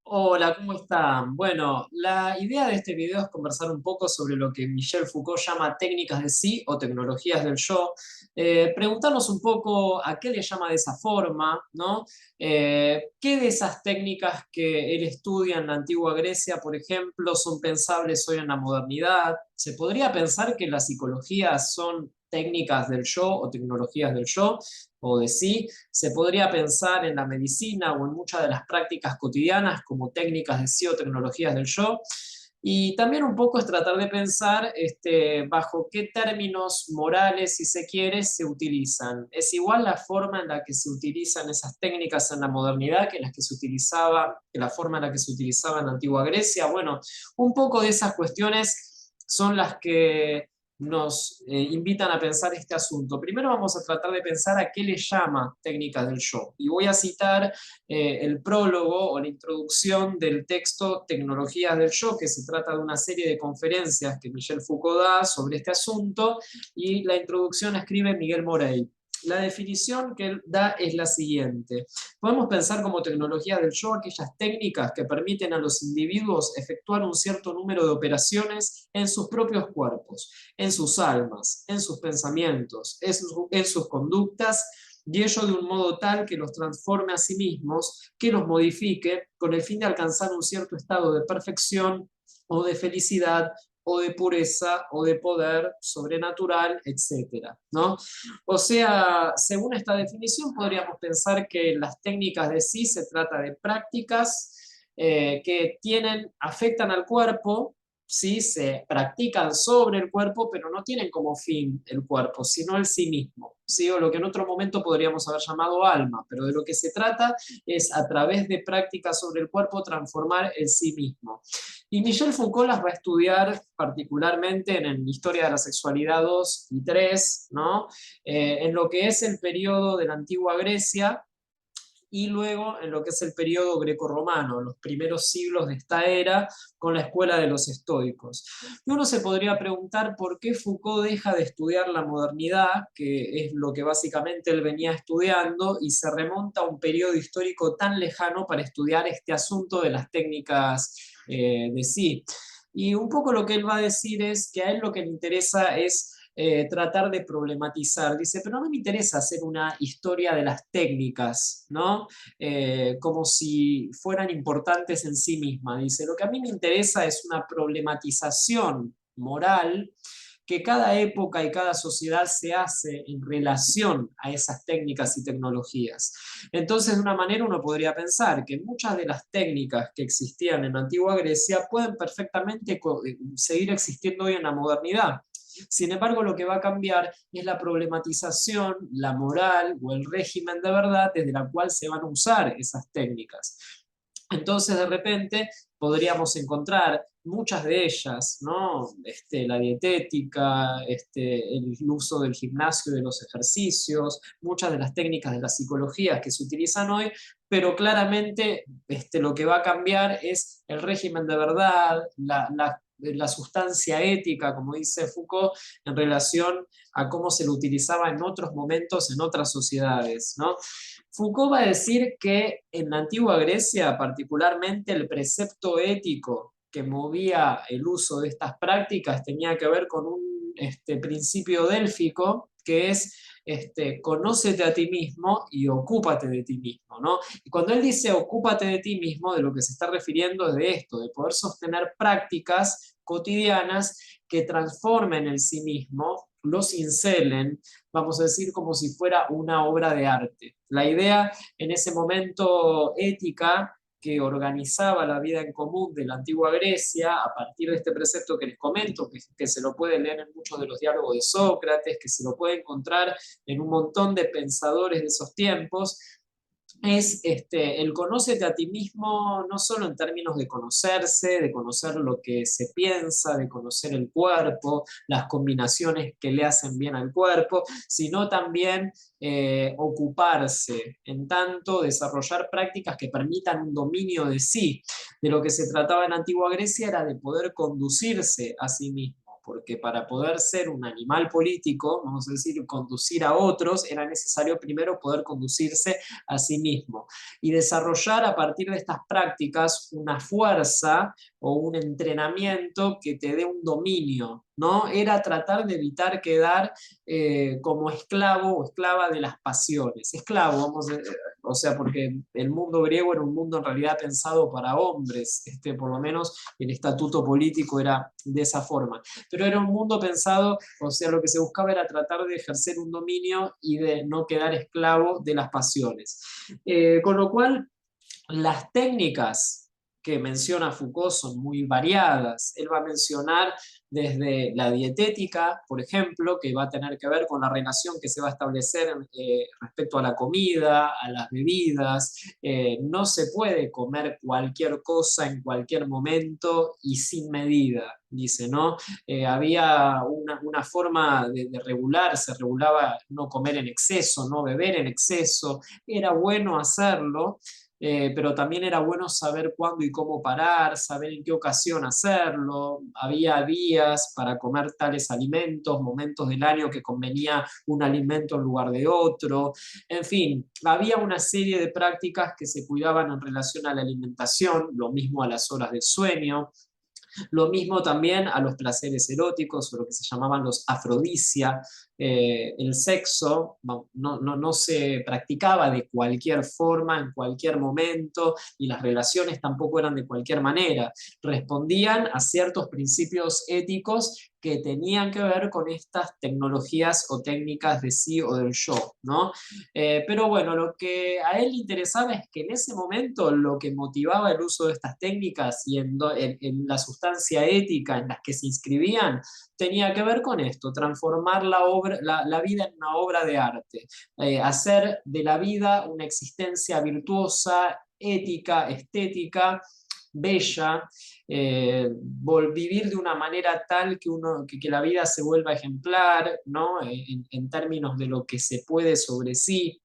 Hola, ¿cómo están? Bueno, la idea de este video es conversar un poco sobre lo que Michel Foucault llama técnicas de sí o tecnologías del yo. Preguntarnos un poco a qué le llama de esa forma, ¿no? ¿Qué de esas técnicas que él estudia en la antigua Grecia, por ejemplo, son pensables hoy en la modernidad? ¿Se podría pensar que la psicología son técnicas del yo o tecnologías del yo o de sí? Se podría pensar en la medicina o en muchas de las prácticas cotidianas como técnicas de sí o tecnologías del yo. Y también un poco es tratar de pensar bajo qué términos morales, si se quiere, se utilizan. ¿Es igual la forma en la que se utilizan esas técnicas en la modernidad que las que se utilizaba, que la forma en la que se utilizaba en la antigua Grecia? Bueno, un poco de esas cuestiones son las que nos invitan a pensar este asunto. Primero vamos a tratar de pensar a qué le llama técnicas del yo. Y voy a citar el prólogo o la introducción del texto Tecnologías del Yo, que se trata de una serie de conferencias que Michel Foucault da sobre este asunto, y la introducción la escribe Miguel Morey. La definición que él da es la siguiente. Podemos pensar como tecnologías del yo aquellas técnicas que permiten a los individuos efectuar un cierto número de operaciones en sus propios cuerpos, en sus almas, en sus pensamientos, en sus conductas, y ello de un modo tal que los transforme a sí mismos, que los modifique, con el fin de alcanzar un cierto estado de perfección o de felicidad o de pureza o de poder sobrenatural, etcétera, ¿no? O sea, según esta definición, podríamos pensar que las técnicas de sí se trata de prácticas que afectan al cuerpo, sí, se practican sobre el cuerpo, pero no tienen como fin el cuerpo, sino el sí mismo, ¿sí? O lo que en otro momento podríamos haber llamado alma, pero de lo que se trata es a través de prácticas sobre el cuerpo transformar el sí mismo. Y Michel Foucault las va a estudiar particularmente en Historia de la Sexualidad 2 y 3, ¿no? En lo que es el periodo de la antigua Grecia y luego en lo que es el periodo grecorromano, los primeros siglos de esta era, con la escuela de los estoicos. Y uno se podría preguntar por qué Foucault deja de estudiar la modernidad, que es lo que básicamente él venía estudiando, y se remonta a un periodo histórico tan lejano para estudiar este asunto de las técnicas de sí. Y un poco lo que él va a decir es que a él lo que le interesa es tratar de problematizar. Dice, pero no me interesa hacer una historia de las técnicas, ¿no? Como si fueran importantes en sí mismas. Dice, lo que a mí me interesa es una problematización moral que cada época y cada sociedad se hace en relación a esas técnicas y tecnologías. Entonces, de una manera uno podría pensar que muchas de las técnicas que existían en la antigua Grecia pueden perfectamente seguir existiendo hoy en la modernidad. Sin embargo, lo que va a cambiar es la problematización, la moral o el régimen de verdad desde la cual se van a usar esas técnicas. Entonces, de repente, podríamos encontrar muchas de ellas, ¿no? La dietética, el uso del gimnasio y de los ejercicios, muchas de las técnicas de la psicología que se utilizan hoy, pero claramente lo que va a cambiar es el régimen de verdad, la sustancia ética, como dice Foucault, en relación a cómo se lo utilizaba en otros momentos, en otras sociedades, ¿no? Foucault va a decir que en la antigua Grecia, particularmente, el precepto ético que movía el uso de estas prácticas tenía que ver con un principio délfico que es conócete a ti mismo y ocúpate de ti mismo, ¿no? Y cuando él dice ocúpate de ti mismo, de lo que se está refiriendo es de esto, de poder sostener prácticas cotidianas que transformen el sí mismo, lo cincelen, vamos a decir, como si fuera una obra de arte. La idea en ese momento ética que organizaba la vida en común de la antigua Grecia, a partir de este precepto que les comento, que se lo puede leer en muchos de los diálogos de Sócrates, que se lo puede encontrar en un montón de pensadores de esos tiempos, es el conócete a ti mismo, no solo en términos de conocerse, de conocer lo que se piensa, de conocer el cuerpo, las combinaciones que le hacen bien al cuerpo, sino también ocuparse, en tanto desarrollar prácticas que permitan un dominio de sí. De lo que se trataba en la antigua Grecia era de poder conducirse a sí mismo, porque para poder ser un animal político, vamos a decir, conducir a otros, era necesario primero poder conducirse a sí mismo y desarrollar a partir de estas prácticas una fuerza o un entrenamiento que te dé un dominio, ¿no? Era tratar de evitar quedar como esclavo o esclava de las pasiones. Esclavo, o sea, porque el mundo griego era un mundo en realidad pensado para hombres, por lo menos el estatuto político era de esa forma, pero era un mundo pensado, o sea, lo que se buscaba era tratar de ejercer un dominio y de no quedar esclavo de las pasiones. Con lo cual, las técnicas que menciona Foucault son muy variadas. Él va a mencionar desde la dietética, por ejemplo, que va a tener que ver con la relación que se va a establecer respecto a la comida, a las bebidas. No se puede comer cualquier cosa en cualquier momento y sin medida, dice, ¿no? Había una forma de regular, se regulaba no comer en exceso, no beber en exceso, era bueno hacerlo, pero también era bueno saber cuándo y cómo parar, saber en qué ocasión hacerlo. Había días para comer tales alimentos, momentos del año que convenía un alimento en lugar de otro. En fin, había una serie de prácticas que se cuidaban en relación a la alimentación, lo mismo a las horas del sueño. Lo mismo también a los placeres eróticos o lo que se llamaban los afrodisia. El sexo no se practicaba de cualquier forma, en cualquier momento, y las relaciones tampoco eran de cualquier manera. Respondían a ciertos principios éticos que tenían que ver con estas tecnologías o técnicas de sí o del yo, ¿no? Pero bueno, lo que a él le interesaba es que en ese momento lo que motivaba el uso de estas técnicas y en la sustancia ética en las que se inscribían tenía que ver con esto, transformar la vida en una obra de arte, hacer de la vida una existencia virtuosa, ética, estética, bella, vivir de una manera tal que la vida se vuelva ejemplar, ¿no? En términos de lo que se puede sobre sí.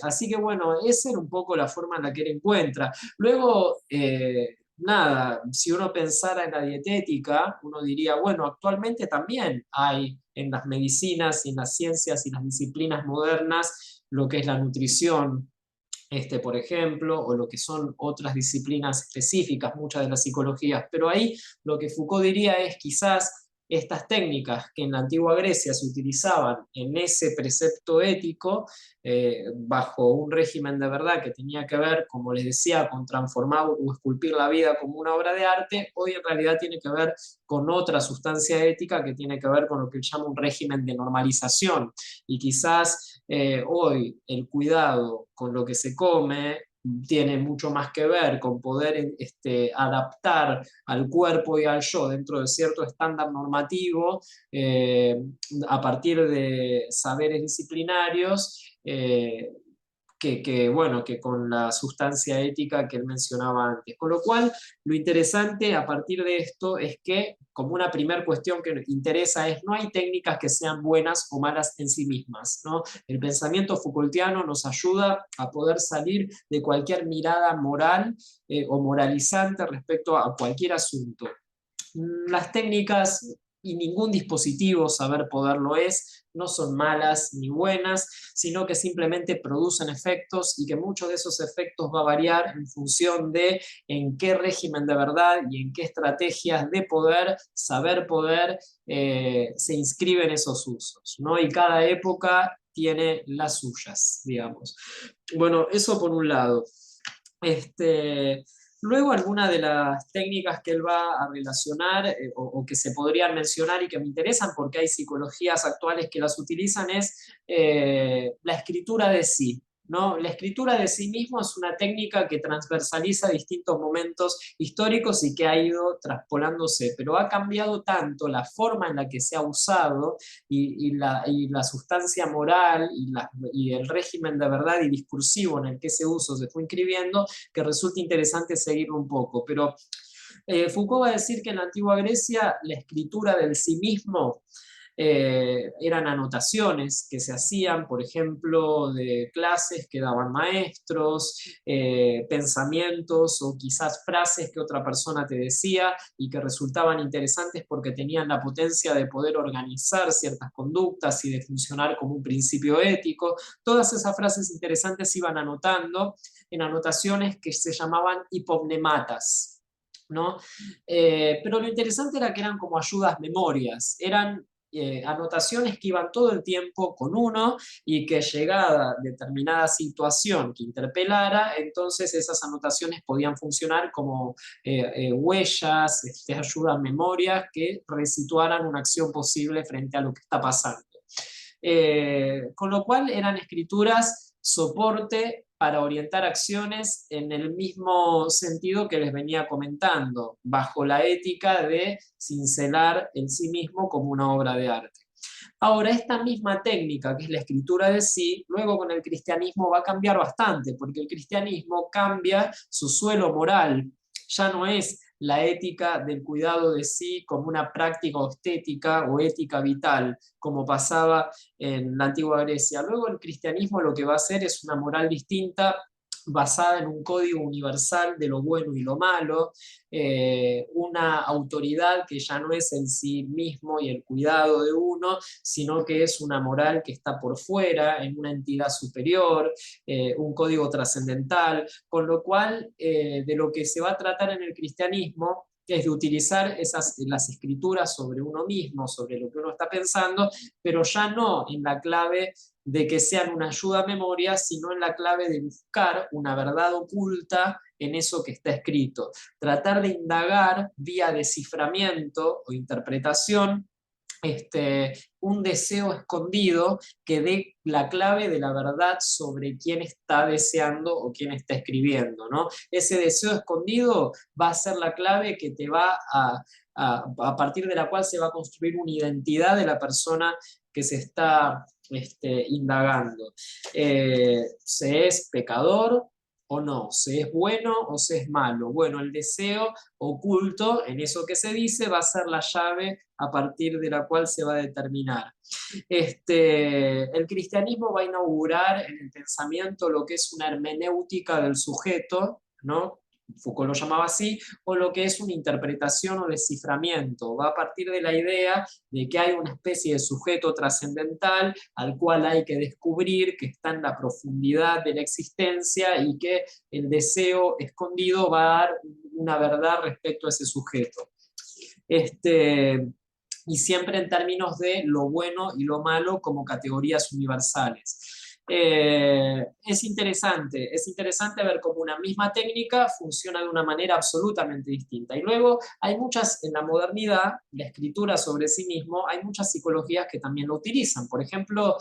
Así que bueno, esa era un poco la forma en la que él encuentra. Luego, nada, si uno pensara en la dietética, uno diría, bueno, actualmente también hay en las medicinas y en las ciencias y las disciplinas modernas lo que es la nutrición, por ejemplo, o lo que son otras disciplinas específicas, muchas de las psicologías, pero ahí lo que Foucault diría es quizás estas técnicas que en la antigua Grecia se utilizaban en ese precepto ético, bajo un régimen de verdad que tenía que ver, como les decía, con transformar o esculpir la vida como una obra de arte, hoy en realidad tiene que ver con otra sustancia ética que tiene que ver con lo que él llama un régimen de normalización. Y quizás hoy el cuidado con lo que se come tiene mucho más que ver con poder adaptar al cuerpo y al yo dentro de cierto estándar normativo, a partir de saberes disciplinarios, bueno, que con la sustancia ética que él mencionaba antes. Con lo cual, lo interesante a partir de esto es que, como una primera cuestión que nos interesa, es no hay técnicas que sean buenas o malas en sí mismas, ¿no? El pensamiento Foucaultiano nos ayuda a poder salir de cualquier mirada moral o moralizante respecto a cualquier asunto. Las técnicas y ningún dispositivo saber poder lo es, no son malas ni buenas, sino que simplemente producen efectos y que muchos de esos efectos va a variar en función de en qué régimen de verdad y en qué estrategias de poder, saber poder, se inscriben esos usos, ¿no? Y cada época tiene las suyas, digamos. Bueno, eso por un lado. Luego, algunas de las técnicas que él va a relacionar o que se podrían mencionar y que me interesan porque hay psicologías actuales que las utilizan es la escritura de sí, ¿no? La escritura de sí mismo es una técnica que transversaliza distintos momentos históricos y que ha ido traspolándose, pero ha cambiado tanto la forma en la que se ha usado y la sustancia moral y el régimen de verdad y discursivo en el que ese uso se fue inscribiendo, que resulta interesante seguirlo un poco. Pero Foucault va a decir que en la antigua Grecia la escritura del sí mismo Eran anotaciones que se hacían, por ejemplo, de clases que daban maestros, pensamientos o quizás frases que otra persona te decía y que resultaban interesantes porque tenían la potencia de poder organizar ciertas conductas y de funcionar como un principio ético. Todas esas frases interesantes se iban anotando en anotaciones que se llamaban hipomnematas, ¿no? Pero lo interesante era que eran como ayudas memorias, eran anotaciones que iban todo el tiempo con uno y que llegada determinada situación que interpelara, entonces esas anotaciones podían funcionar como huellas, ayudas memorias que resituaran una acción posible frente a lo que está pasando. Con lo cual eran escrituras soporte para orientar acciones en el mismo sentido que les venía comentando, bajo la ética de cincelar en sí mismo como una obra de arte. Ahora, esta misma técnica, que es la escritura de sí, luego con el cristianismo va a cambiar bastante, porque el cristianismo cambia su suelo moral, ya no es la ética del cuidado de sí como una práctica estética o ética vital, como pasaba en la antigua Grecia. Luego el cristianismo lo que va a hacer es una moral distinta basada en un código universal de lo bueno y lo malo, una autoridad que ya no es en sí mismo y el cuidado de uno, sino que es una moral que está por fuera, en una entidad superior, un código trascendental, con lo cual de lo que se va a tratar en el cristianismo es de utilizar las escrituras sobre uno mismo, sobre lo que uno está pensando, pero ya no en la clave de que sean una ayuda a memoria, sino en la clave de buscar una verdad oculta en eso que está escrito. Tratar de indagar vía desciframiento o interpretación un deseo escondido que dé la clave de la verdad sobre quién está deseando o quién está escribiendo, ¿no? Ese deseo escondido va a ser la clave que te va a partir de la cual se va a construir una identidad de la persona que se está indagando. ¿Se es pecador o no? ¿Se es bueno o se es malo? Bueno, el deseo oculto en eso que se dice va a ser la llave a partir de la cual se va a determinar. El cristianismo va a inaugurar en el pensamiento lo que es una hermenéutica del sujeto, ¿no? Foucault lo llamaba así, o lo que es una interpretación o desciframiento. Va a partir de la idea de que hay una especie de sujeto trascendental al cual hay que descubrir, que está en la profundidad de la existencia y que el deseo escondido va a dar una verdad respecto a ese sujeto. Y siempre en términos de lo bueno y lo malo como categorías universales. Es interesante ver cómo una misma técnica funciona de una manera absolutamente distinta. Y luego hay muchas, en la modernidad, la escritura sobre sí mismo, hay muchas psicologías que también lo utilizan. Por ejemplo,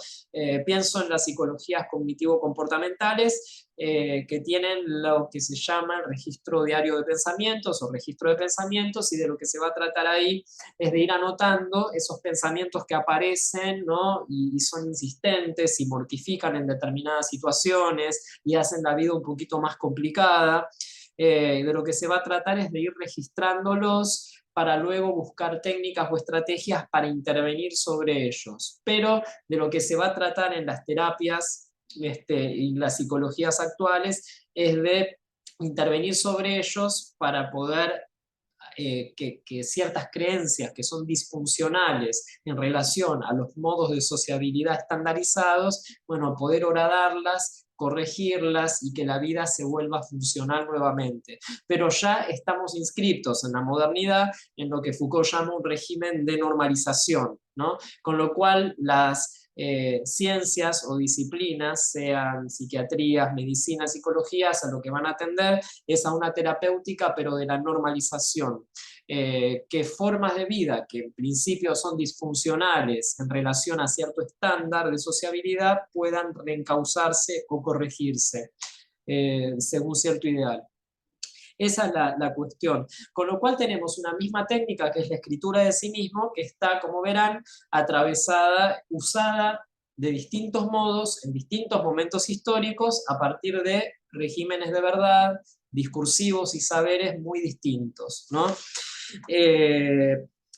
pienso en las psicologías cognitivo-comportamentales, que tienen lo que se llama el registro diario de pensamientos o registro de pensamientos, y de lo que se va a tratar ahí es de ir anotando esos pensamientos que aparecen, ¿no? Y son insistentes y mortifican en determinadas situaciones y hacen la vida un poquito más complicada. De lo que se va a tratar es de ir registrándolos para luego buscar técnicas o estrategias para intervenir sobre ellos. Pero de lo que se va a tratar en las terapias y las psicologías actuales es de intervenir sobre ellos para poder que ciertas creencias que son disfuncionales en relación a los modos de sociabilidad estandarizados, bueno, poder horadarlas, corregirlas y que la vida se vuelva a funcionar nuevamente. Pero ya estamos inscritos en la modernidad en lo que Foucault llama un régimen de normalización, ¿no? Con lo cual las ciencias o disciplinas, sean psiquiatrías, medicina, psicologías, a lo que van a atender es a una terapéutica, pero de la normalización. Que formas de vida que en principio son disfuncionales en relación a cierto estándar de sociabilidad puedan reencauzarse o corregirse según cierto ideal. Esa es la cuestión. Con lo cual tenemos una misma técnica que es la escritura de sí mismo, que está, como verán, atravesada, usada de distintos modos, en distintos momentos históricos, a partir de regímenes de verdad, discursivos y saberes muy distintos, ¿no?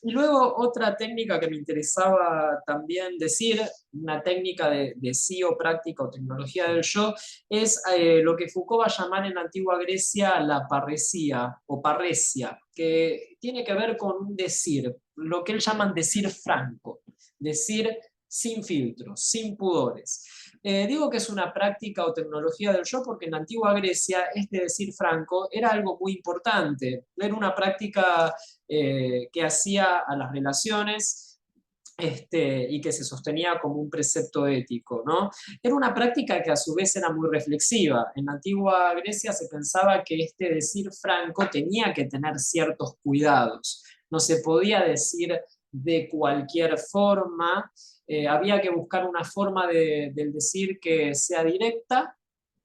Y luego otra técnica que me interesaba también decir, una técnica de sí o práctica o tecnología del yo, es lo que Foucault va a llamar en la antigua Grecia la parresía o parresia, que tiene que ver con un decir, lo que él llaman decir franco, decir sin filtros, sin pudores. Digo que es una práctica o tecnología del yo porque en la antigua Grecia este decir franco era algo muy importante, era una práctica que hacía a las relaciones y que se sostenía como un precepto ético, ¿no? Era una práctica que a su vez era muy reflexiva. En la antigua Grecia se pensaba que este decir franco tenía que tener ciertos cuidados. No se podía decir de cualquier forma, había que buscar una forma del decir que sea directa,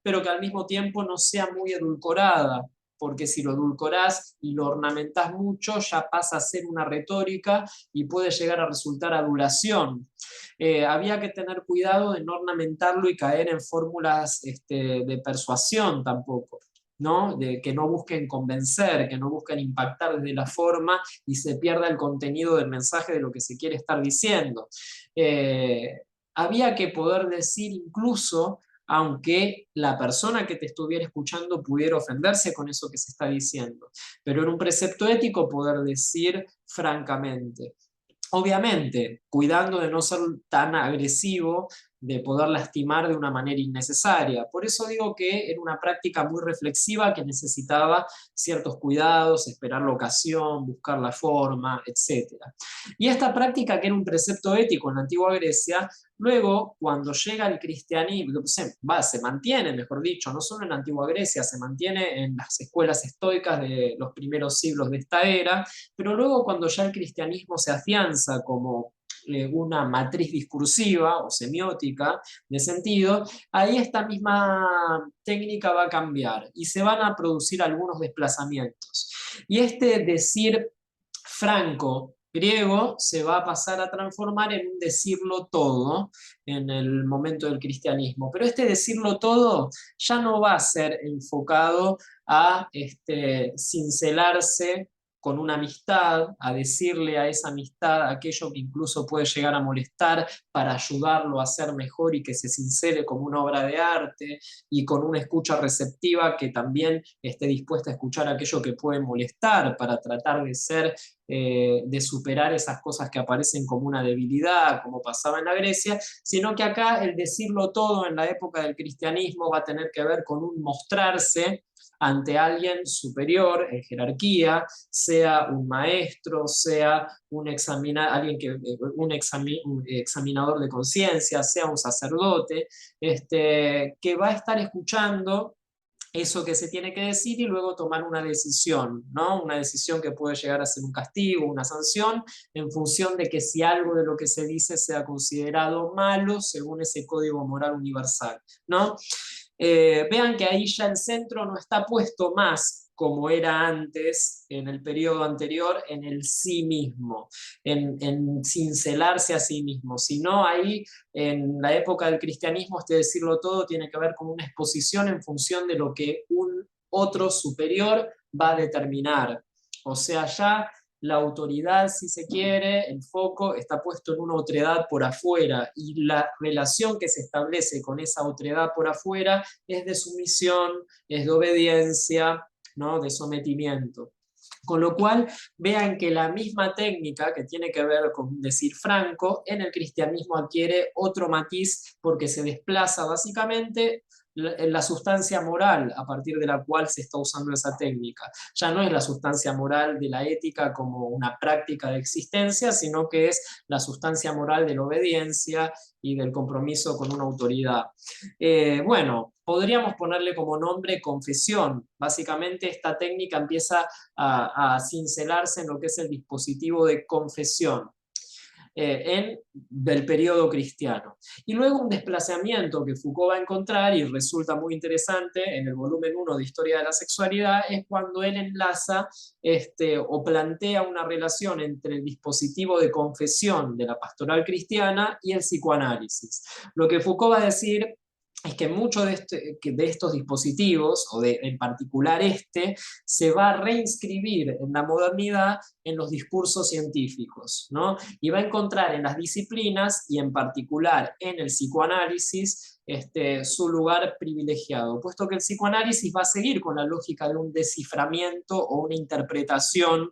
pero que al mismo tiempo no sea muy edulcorada, porque si lo edulcorás y lo ornamentás mucho, ya pasa a ser una retórica y puede llegar a resultar adulación. Había que tener cuidado de no ornamentarlo y caer en fórmulas de persuasión tampoco. ¿No? De que no busquen convencer, que no busquen impactar desde la forma y se pierda el contenido del mensaje de lo que se quiere estar diciendo. Había que poder decir incluso aunque la persona que te estuviera escuchando pudiera ofenderse con eso que se está diciendo. Pero era un precepto ético poder decir francamente. Obviamente, cuidando de no ser tan agresivo, de poder lastimar de una manera innecesaria. Por eso digo que era una práctica muy reflexiva que necesitaba ciertos cuidados, esperar la ocasión, buscar la forma, etc. Y esta práctica, que era un precepto ético en la antigua Grecia, luego, cuando llega el cristianismo, se mantiene, mejor dicho, no solo en la antigua Grecia, se mantiene en las escuelas estoicas de los primeros siglos de esta era, pero luego cuando ya el cristianismo se afianza como una matriz discursiva o semiótica de sentido, ahí esta misma técnica va a cambiar y se van a producir algunos desplazamientos. Y este decir franco griego se va a pasar a transformar en un decirlo todo en el momento del cristianismo. Pero este decirlo todo ya no va a ser enfocado a cincelarse con una amistad, a decirle a esa amistad aquello que incluso puede llegar a molestar para ayudarlo a ser mejor y que se sincere como una obra de arte y con una escucha receptiva que también esté dispuesta a escuchar aquello que puede molestar para tratar de ser de superar esas cosas que aparecen como una debilidad, como pasaba en la Grecia, sino que acá el decirlo todo en la época del cristianismo va a tener que ver con un mostrarse ante alguien superior en jerarquía, sea un maestro, sea un examinador de conciencia, sea un sacerdote, que va a estar escuchando eso que se tiene que decir y luego tomar una decisión, ¿no? Una decisión que puede llegar a ser un castigo, una sanción, en función de que si algo de lo que se dice sea considerado malo según ese código moral universal, ¿no? Vean que ahí ya el centro no está puesto más como era antes, en el periodo anterior, en el sí mismo, en cincelarse a sí mismo, sino ahí en la época del cristianismo, decirlo todo tiene que ver con una exposición en función de lo que un otro superior va a determinar. O sea, ya la autoridad, si se quiere, el foco está puesto en una otredad por afuera y la relación que se establece con esa otredad por afuera es de sumisión, es de obediencia, ¿no? De sometimiento. Con lo cual, vean que la misma técnica que tiene que ver con decir franco, en el cristianismo adquiere otro matiz porque se desplaza básicamente la sustancia moral a partir de la cual se está usando esa técnica. Ya no es la sustancia moral de la ética como una práctica de existencia, sino que es la sustancia moral de la obediencia y del compromiso con una autoridad. Bueno, podríamos ponerle como nombre confesión. Básicamente esta técnica empieza a cincelarse en lo que es el dispositivo de confesión del periodo cristiano. Y luego un desplazamiento que Foucault va a encontrar y resulta muy interesante en el volumen 1 de Historia de la Sexualidad es cuando él enlaza o plantea una relación entre el dispositivo de confesión de la pastoral cristiana y el psicoanálisis. Lo que Foucault va a decir es que muchos de estos dispositivos, en particular se va a reinscribir en la modernidad en los discursos científicos, ¿no? Y va a encontrar en las disciplinas, y en particular en el psicoanálisis, su lugar privilegiado, puesto que el psicoanálisis va a seguir con la lógica de un desciframiento o una interpretación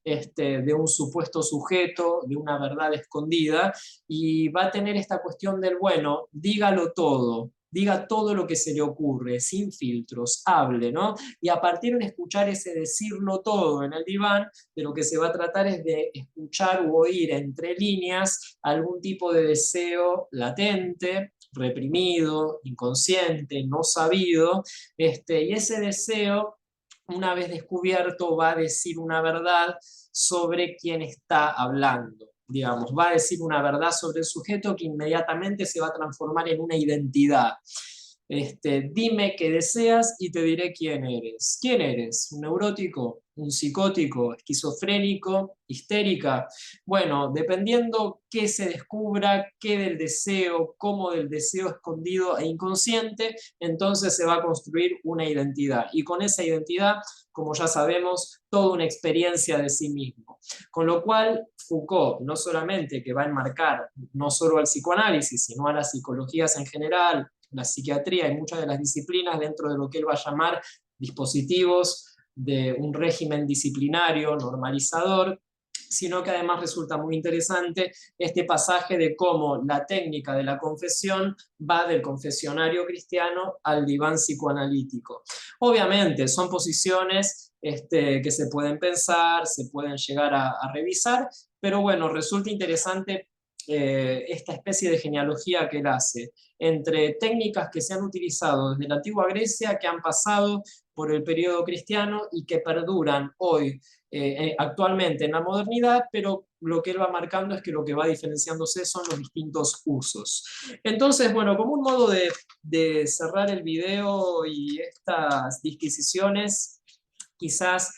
de un supuesto sujeto, de una verdad escondida, y va a tener esta cuestión del, bueno, dígalo todo, diga todo lo que se le ocurre, sin filtros, hable, ¿no? Y a partir de escuchar ese decirlo todo en el diván, de lo que se va a tratar es de escuchar u oír entre líneas algún tipo de deseo latente, reprimido, inconsciente, no sabido, y ese deseo, una vez descubierto, va a decir una verdad sobre quién está hablando. Digamos, va a decir una verdad sobre el sujeto que inmediatamente se va a transformar en una identidad. Dime qué deseas y te diré quién eres. ¿Quién eres? ¿Un neurótico? ¿Un psicótico? ¿Esquizofrénico? ¿Histérica? Bueno, dependiendo qué se descubra, qué del deseo, cómo del deseo escondido e inconsciente, entonces se va a construir una identidad. Y con esa identidad, como ya sabemos, toda una experiencia de sí mismo. Con lo cual, Foucault no solamente que va a enmarcar no solo al psicoanálisis, sino a las psicologías en general, la psiquiatría y muchas de las disciplinas dentro de lo que él va a llamar dispositivos de un régimen disciplinario normalizador, sino que además resulta muy interesante este pasaje de cómo la técnica de la confesión va del confesionario cristiano al diván psicoanalítico. Obviamente son posiciones que se pueden pensar, se pueden llegar a revisar, pero bueno, resulta interesante esta especie de genealogía que él hace entre técnicas que se han utilizado desde la antigua Grecia, que han pasado por el periodo cristiano y que perduran hoy actualmente en la modernidad, pero lo que él va marcando es que lo que va diferenciándose son los distintos usos. Entonces, bueno, como un modo de cerrar el video y estas disquisiciones, quizás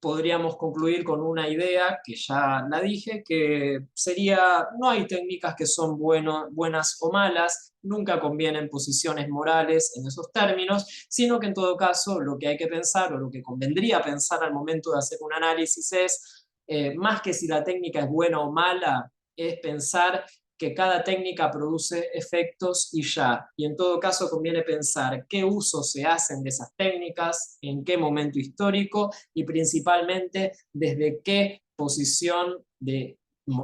podríamos concluir con una idea que ya la dije, que sería, no hay técnicas que son buenas o malas, nunca convienen posiciones morales en esos términos, sino que en todo caso lo que hay que pensar o lo que convendría pensar al momento de hacer un análisis es, más que si la técnica es buena o mala, es pensar que cada técnica produce efectos y ya. Y en todo caso conviene pensar qué usos se hacen de esas técnicas, en qué momento histórico y principalmente desde qué posición de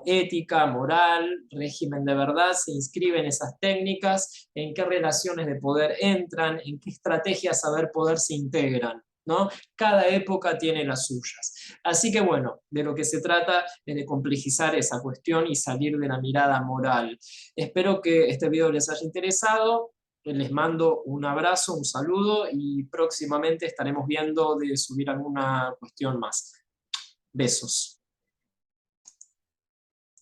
ética, moral, régimen de verdad se inscriben esas técnicas, en qué relaciones de poder entran, en qué estrategias saber poder se integran, ¿no? Cada época tiene las suyas. Así que bueno, de lo que se trata es de complejizar esa cuestión y salir de la mirada moral. Espero que este video les haya interesado. Les mando un abrazo, un saludo y próximamente estaremos viendo de subir alguna cuestión más. Besos.